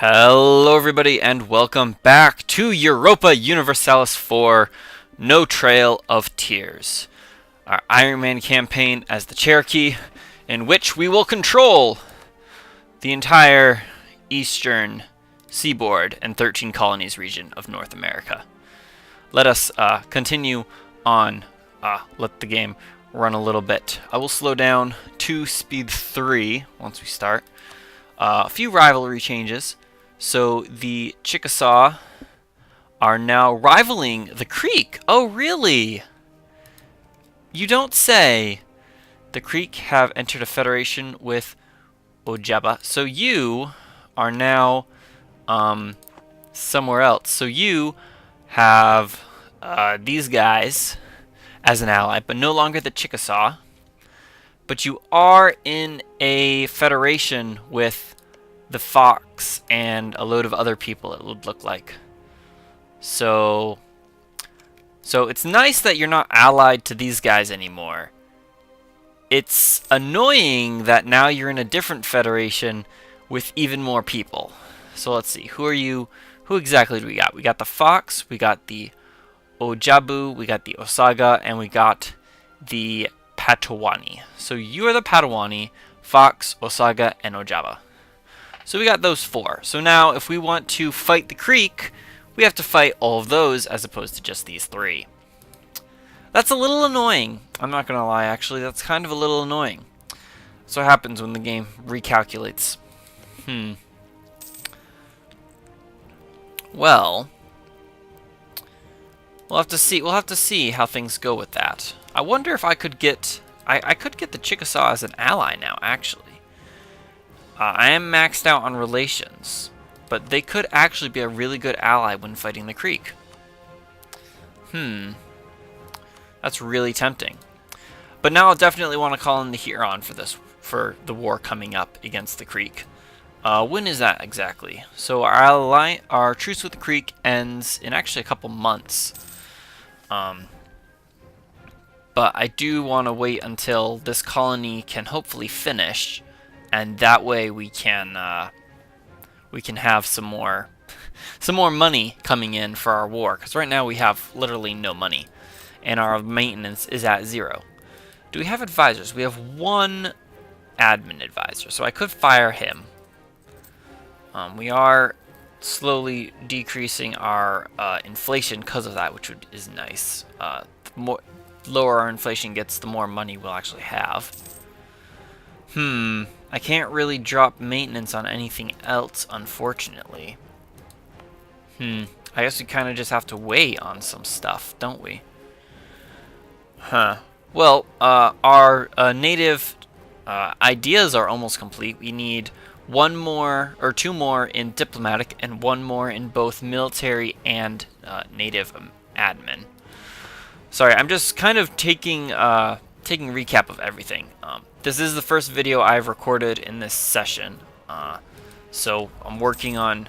Hello everybody and welcome back to Europa Universalis IV, No Trail of Tears. Our Iron Man campaign as the Cherokee, in which we will control the entire eastern seaboard and 13 colonies region of North America. Let us continue on, let the game run a little bit. I will slow down to speed 3 once we start. A few rivalry changes. So the Chickasaw are now rivaling the Creek. Oh, really? You don't say. The Creek have entered a federation with Ojaba. So you are now somewhere else. So you have these guys as an ally, but no longer the Chickasaw. But you are in a federation with the Fox and a load of other people, it would look like. So it's nice that you're not allied to these guys anymore. It's annoying that now you're in a different federation with even more people. So let's see, who are you? Who exactly do we got? We got the Fox, we got the Ojabu, we got the Osaga, and we got the Patawani. So you are the Patawani, Fox, Osaga, and Ojaba. So we got those 4. So now if we want to fight the Creek, we have to fight all of those as opposed to just these 3. That's a little annoying. I'm not going to lie, actually. That's kind of a little annoying. That's what happens when the game recalculates. Well, we'll have to see. We'll have to see how things go with that. I wonder if I could get... I could get the Chickasaw as an ally now, actually. I am maxed out on relations, but they could actually be a really good ally when fighting the Creek. That's really tempting. But now I'll definitely want to call in the Huron for the war coming up against the Creek. When is that exactly? So our truce with the Creek ends in actually a couple months. But I do want to wait until this colony can hopefully finish. And that way we can have some more money coming in for our war, because right now we have literally no money, and our maintenance is at 0. Do we have advisors? We have 1 admin advisor, so I could fire him. We are slowly decreasing our inflation because of that, which is nice. The lower our inflation gets, the more money we'll actually have. I can't really drop maintenance on anything else, unfortunately. I guess we kind of just have to wait on some stuff, don't we? Well, our native ideas are almost complete. We need 1 more, or 2 more in diplomatic, and 1 more in both military and native admin. Sorry, I'm just kind of taking a recap of everything. This is the first video I've recorded in this session, so I'm working on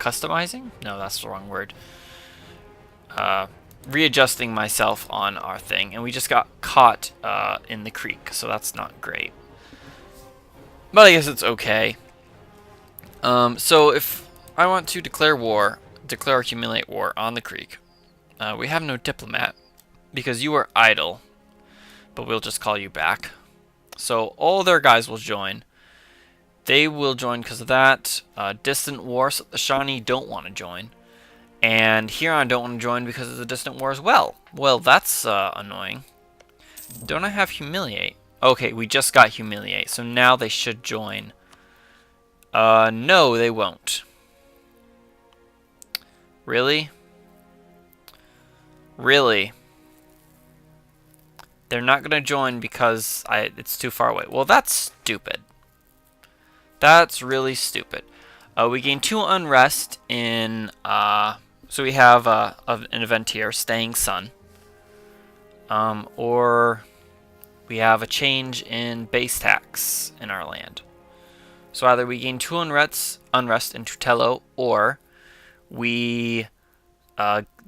customizing? No, that's the wrong word. Readjusting myself on our thing, and we just got caught in the Creek, so that's not great. But I guess it's okay. So if I want to declare or humiliate war on the Creek, we have no diplomat because you are idle, but we'll just call you back. So all their guys will join. They will join because of that. Distant war, so the Shawnee don't want to join. And Huron don't want to join because of the distant war as well. Well, that's annoying. Don't I have humiliate? Okay, we just got humiliate, so now they should join. No, they won't. Really? Really? They're not going to join because it's too far away. Well, that's stupid. That's really stupid. We gain 2 unrest in... so we have an event here, Staying Sun. Or we have a change in base tax in our land. So either we gain 2 unrest in Tutello, or we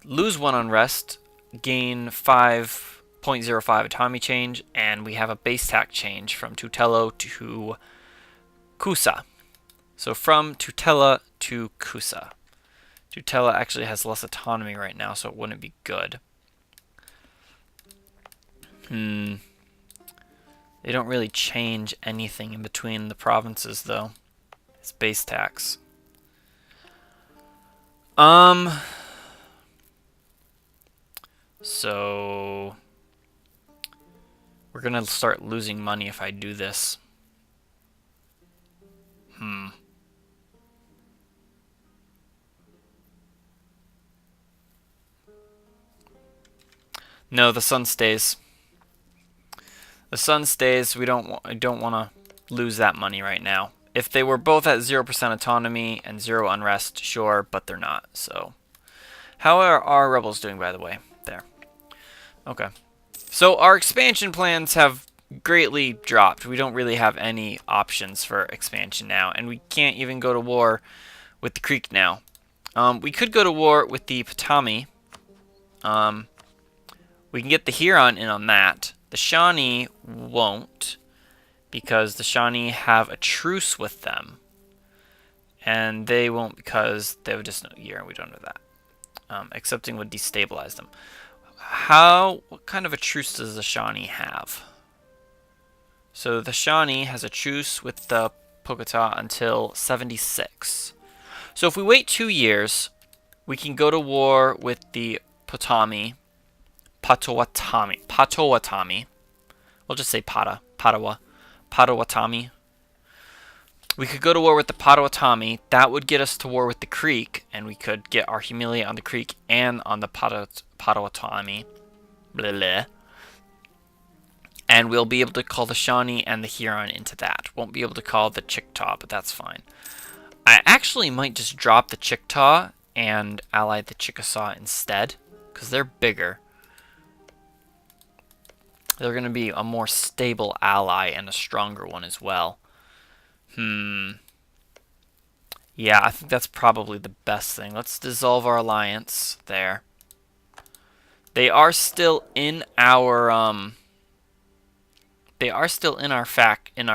lose 1 unrest, gain 5 0.05 autonomy change, and we have a base tax change from Tutelo to Kusa. So from Tutela to Kusa. Tutela actually has less autonomy right now, so it wouldn't be good. They don't really change anything in between the provinces, though. It's base tax. So we're gonna start losing money if I do this. No, the sun stays. The sun stays. I don't want to lose that money right now. If they were both at 0% autonomy and 0 unrest, sure, but they're not. So, how are our rebels doing, by the way? There. Okay. So our expansion plans have greatly dropped. We don't really have any options for expansion now, and we can't even go to war with the Creek now. We could go to war with the Potami. We can get the Huron in on that. The Shawnee won't, because the Shawnee have a truce with them. And they won't because they have just no year, and we don't know that. Accepting would destabilize them. What kind of a truce does the Shawnee have? So the Shawnee has a truce with the Pocata until 76. So if we wait 2 years, we can go to war with the Potawatomi. We'll just say Potawatomi. We could go to war with the Potawatomi. That would get us to war with the Creek, and we could get our humiliate on the Creek and on the Potawatomi. Blah, blah. And we'll be able to call the Shawnee and the Huron into that. Won't be able to call the Chickasaw, but that's fine. I actually might just drop the Chickasaw and ally the Chickasaw instead, because they're bigger. They're going to be a more stable ally and a stronger one as well. Yeah, I think that's probably the best thing. Let's dissolve our alliance there. They are still in our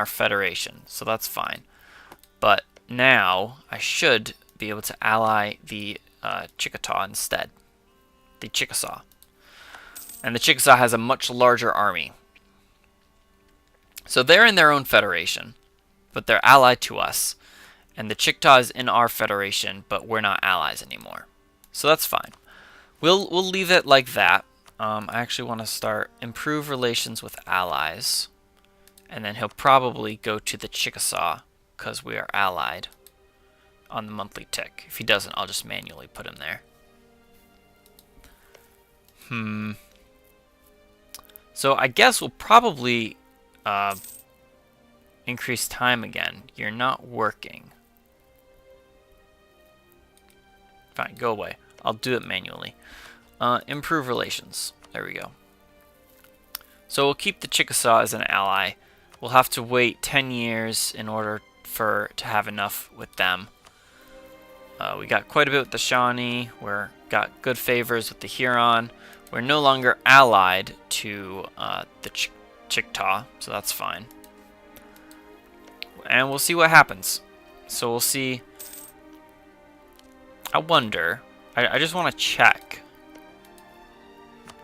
federation, so that's fine. But now I should be able to ally the Chickasaw instead. The Chickasaw. And the Chickasaw has a much larger army. So they're in their own federation, but they're allied to us. And the Chickasaw is in our federation, but we're not allies anymore. So that's fine. We'll leave it like that. I actually want to start improve relations with allies. And then he'll probably go to the Chickasaw, because we are allied on the monthly tick. If he doesn't, I'll just manually put him there. So I guess we'll probably increase time again. You're not working. Fine, go away. I'll do it manually. Improve relations. There we go. So we'll keep the Chickasaw as an ally. We'll have to wait 10 years in order to have enough with them. We got quite a bit with the Shawnee. We're got good favors with the Huron. We're no longer allied to the Chickasaw, so that's fine. And we'll see what happens. So we'll see. I wonder. I just want to check.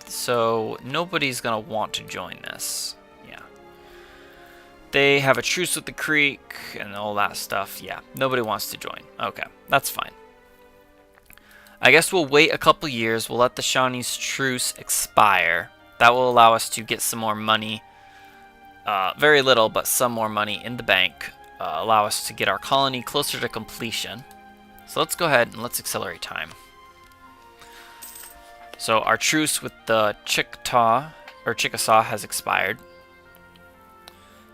So nobody's going to want to join this. Yeah. They have a truce with the Creek and all that stuff. Yeah, nobody wants to join. Okay, that's fine. I guess we'll wait a couple years. We'll let the Shawnee's truce expire. That will allow us to get some more money. Very little, but some more money in the bank. Allow us to get our colony closer to completion. So let's go ahead and let's accelerate time. So our truce with the Chickasaw has expired.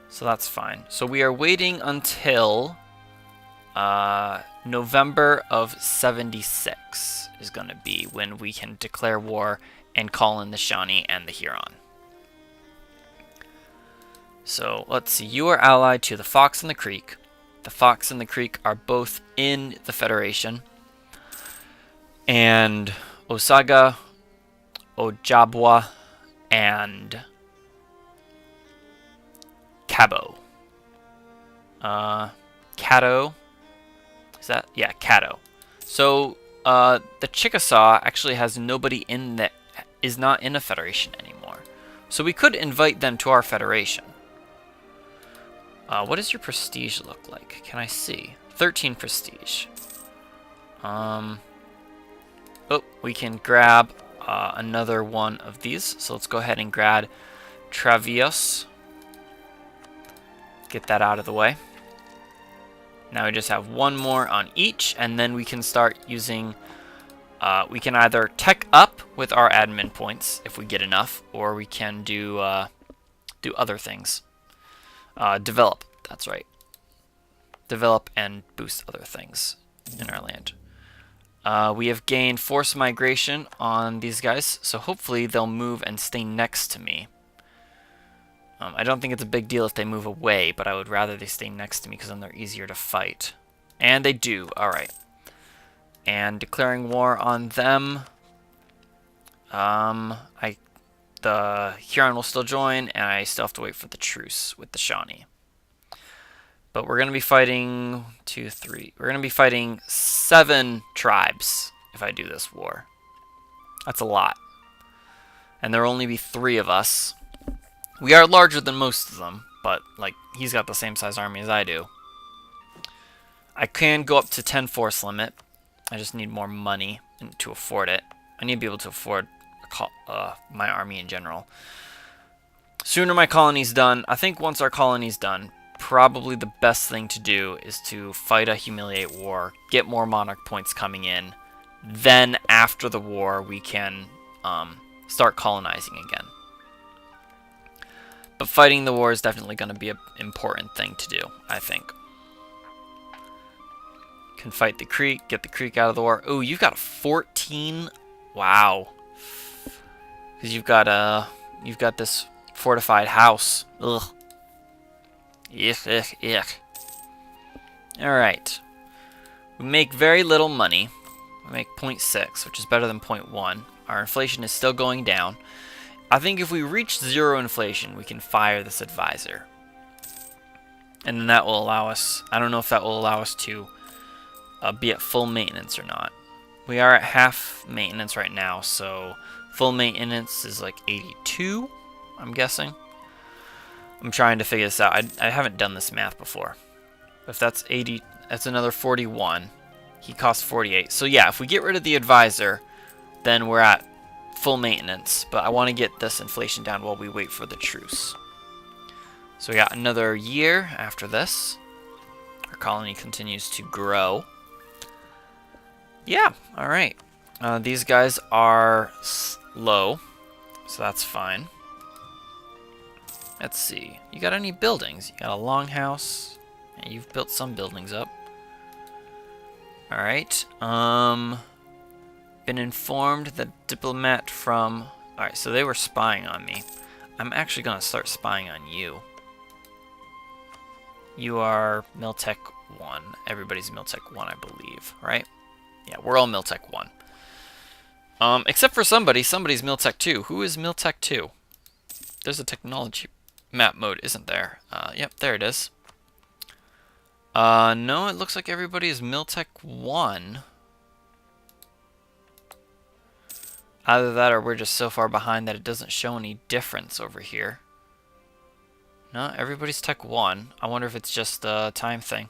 So that's fine. So we are waiting until November of 76 is going to be when we can declare war and call in the Shawnee and the Huron. So let's see. You are allied to the Fox and the Creek. The Fox and the Creek are both in the Federation. And Osaga, Ojabwa, and Cabo. Caddo. Is that? Yeah, Caddo. So the Chickasaw actually has nobody in that is not in a federation anymore. So we could invite them to our federation. What does your prestige look like? Can I see? 13 prestige. Oh, we can grab another one of these. So let's go ahead and grab Travios. Get that out of the way. Now we just have one more on each, and then we can start using... we can either tech up with our admin points if we get enough, or we can do other things. Develop, that's right. Develop and boost other things in our land. We have gained forced migration on these guys, so hopefully they'll move and stay next to me. I don't think it's a big deal if they move away, but I would rather they stay next to me because then they're easier to fight. And they do, alright. And declaring war on them. The Huron will still join, and I still have to wait for the truce with the Shawnee. But we're going to be fighting 2, 3. We're going to be fighting 7 tribes if I do this war. That's a lot. And there will only be 3 of us. We are larger than most of them, but like he's got the same size army as I do. I can go up to 10 force limit. I just need more money to afford it. I need to be able to afford my army in general. Sooner my colony's done. I think once our colony's done, probably the best thing to do is to fight a humiliate war, get more monarch points coming in. Then after the war, we can start colonizing again. But fighting the war is definitely going to be an important thing to do, I think. Can fight the Creek, get the Creek out of the war. Ooh, you've got a 14. Wow. Because you've got this fortified house. Ugh. Yuck. Alright. We make very little money. We make 0.6, which is better than 0.1. Our inflation is still going down. I think if we reach 0 inflation, we can fire this advisor. And then that will allow us... I don't know if that will allow us to be at full maintenance or not. We are at half maintenance right now, so full maintenance is like 82, I'm guessing. I'm trying to figure this out. I haven't done this math before. If that's 80, that's another 41. He costs 48. So yeah, if we get rid of the advisor, then we're at full maintenance. But I want to get this inflation down while we wait for the truce. So we got another year after this. Our colony continues to grow. Yeah, alright. These guys are low, so that's fine. Let's see. You got any buildings? You got a longhouse. And you've built some buildings up. Alright. Been informed that diplomat from... Alright, so they were spying on me. I'm actually going to start spying on you. You are Miltech 1. Everybody's Miltech 1, I believe, right? Yeah, we're all Miltech 1. Except for somebody. Somebody's Miltech 2. Who is Miltech 2? There's a technology map mode, isn't there? Yep, there it is. No, it looks like everybody is Miltech 1. Either that or we're just so far behind that it doesn't show any difference over here. No, everybody's Tech 1. I wonder if it's just a time thing.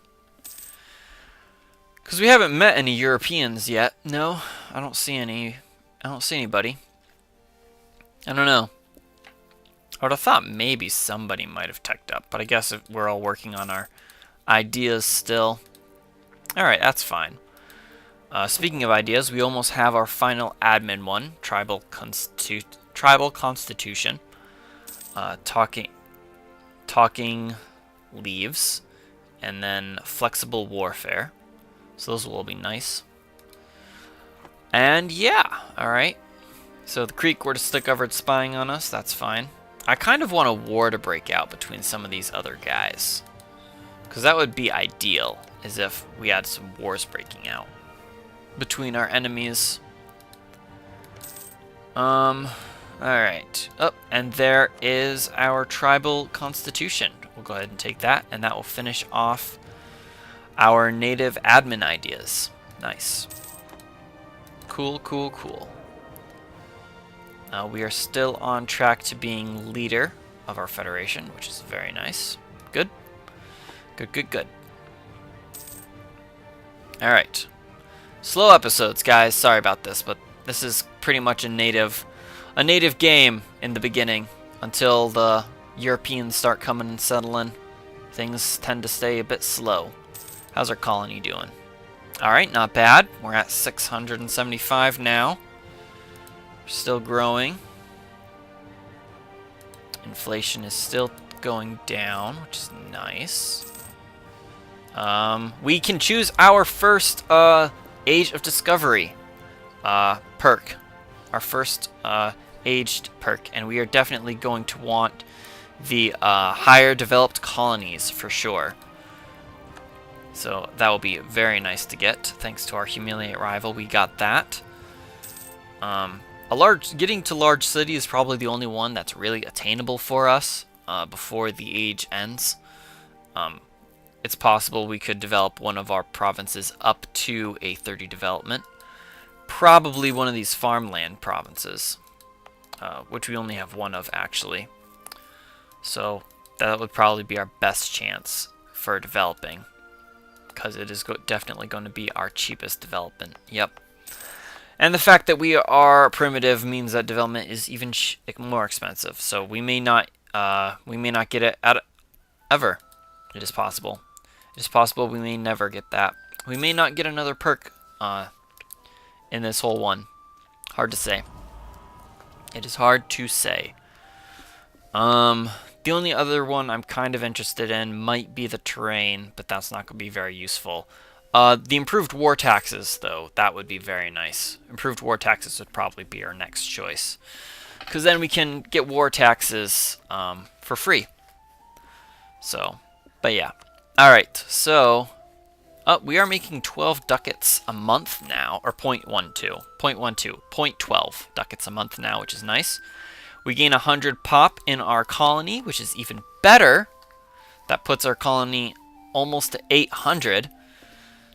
Because we haven't met any Europeans yet. No, I don't see any. I don't see anybody. I don't know. I would have thought maybe somebody might have teched up, but I guess if we're all working on our ideas still. Alright, that's fine. Speaking of ideas, we almost have our final admin one, Tribal Constitution. Talking leaves, and then Flexible Warfare. So those will all be nice. And yeah, alright. So the Creek were to stick over at spying on us, that's fine. I kind of want a war to break out between some of these other guys. Because that would be ideal, as if we had some wars breaking out between our enemies. Alright. Oh, and there is our tribal constitution. We'll go ahead and take that, and that will finish off our native admin ideas. Nice. Cool, cool, cool. We are still on track to being leader of our federation, which is very nice. Good. Good, good, good. Alright. Slow episodes, guys. Sorry about this, but this is pretty much a native game in the beginning until the Europeans start coming and settling. Things tend to stay a bit slow. How's our colony doing? Alright, not bad. We're at 675 now. We're still growing. Inflation is still going down, which is nice. We can choose our first Age of Discovery perk. Our first aged perk, and we are definitely going to want the higher developed colonies for sure. So that will be very nice to get. Thanks to our humiliate rival, we got that. Getting to large city is probably the only one that's really attainable for us before the age ends. It's possible we could develop one of our provinces up to a 30 development. Probably one of these farmland provinces, which we only have one of actually. So that would probably be our best chance for developing, because it is definitely going to be our cheapest development. Yep. And the fact that we are primitive means that development is even more expensive. So we may not get it ever. It is possible. It is possible we may never get that. We may not get another perk in this whole one. Hard to say. It is hard to say. The only other one I'm kind of interested in might be the terrain, but that's not going to be very useful. The improved war taxes, though, that would be very nice. Improved war taxes would probably be our next choice, because then we can get war taxes for free. So, but yeah. Alright, so we are making 12 ducats a month now, or 0.12 ducats a month now, which is nice. We gain 100 pop in our colony, which is even better. That puts our colony almost to 800.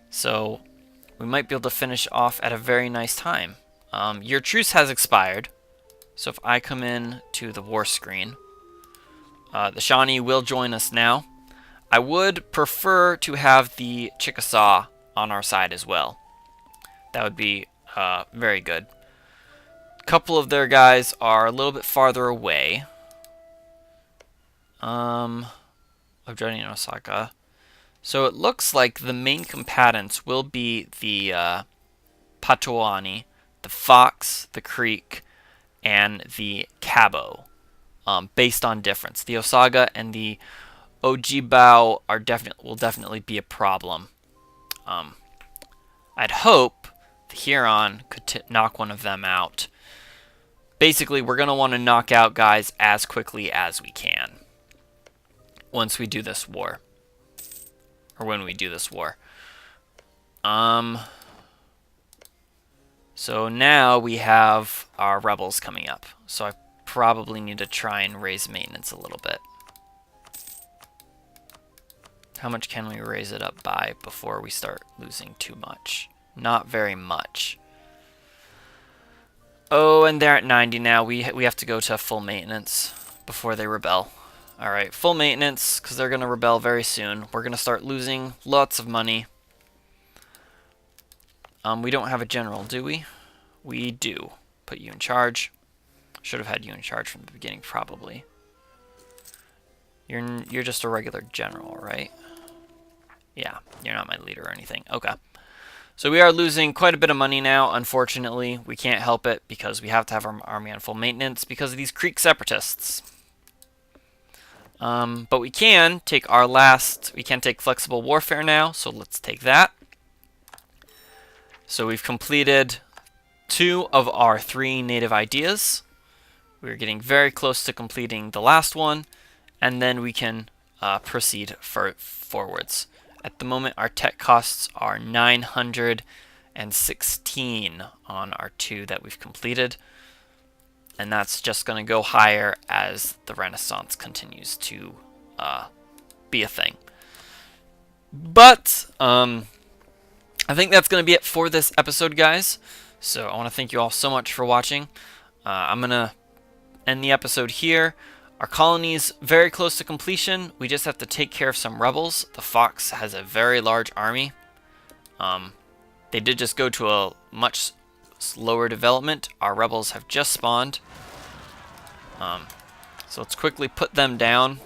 So we might be able to finish off at a very nice time. Your truce has expired. So if I come in to the war screen, the Shawnee will join us now. I would prefer to have the Chickasaw on our side as well. That would be very good. A couple of their guys are a little bit farther away. Of joining Osaka. So it looks like the main combatants will be the Patuani, the Fox, the Creek, and the Cabo, based on difference. The Osaga and the Ojibao will definitely be a problem. I'd hope the Huron could knock one of them out. Basically, we're going to want to knock out guys as quickly as we can once we do this war. Or when we do this war. So now we have our rebels coming up. So I probably need to try and raise maintenance a little bit. How much can we raise it up by before we start losing too much? Not very much. Oh, and they're at 90 now. We have to go to full maintenance before they rebel. Alright, full maintenance, because they're going to rebel very soon. We're going to start losing lots of money. We don't have a general, do we? We do. Put you in charge. Should have had you in charge from the beginning, probably. You're just a regular general, right? Yeah, you're not my leader or anything. Okay. So we are losing quite a bit of money now, unfortunately. We can't help it because we have to have our army on full maintenance because of these Creek separatists. But we can take flexible warfare now, so let's take that. So we've completed 2 of our 3 native ideas. We're getting very close to completing the last one, and then we can proceed forwards. At the moment, our tech costs are 916 on our 2 that we've completed. and that's just going to go higher as the Renaissance continues to be a thing. But I think that's going to be it for this episode, guys. So I want to thank you all so much for watching. I'm going to end the episode here. Our colony's very close to completion. We just have to take care of some rebels. The Fox has a very large army. They did just go to a much slower development. Our rebels have just spawned. So let's quickly put them down,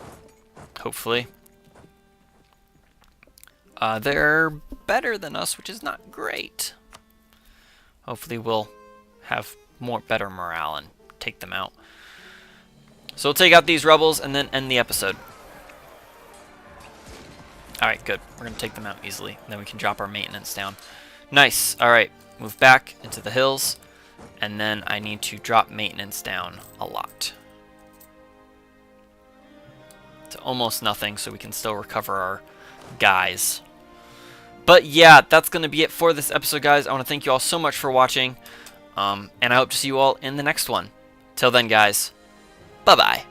hopefully. They're better than us, which is not great. Hopefully we'll have better morale and take them out. So we'll take out these rebels and then end the episode. Alright, good. We're going to take them out easily. And then we can drop our maintenance down. Nice. Alright, move back into the hills. And then I need to drop maintenance down a lot. To almost nothing, so we can still recover our guys. But yeah, that's going to be it for this episode, guys. I want to thank you all so much for watching. And I hope to see you all in the next one. Till then, guys. Bye-bye.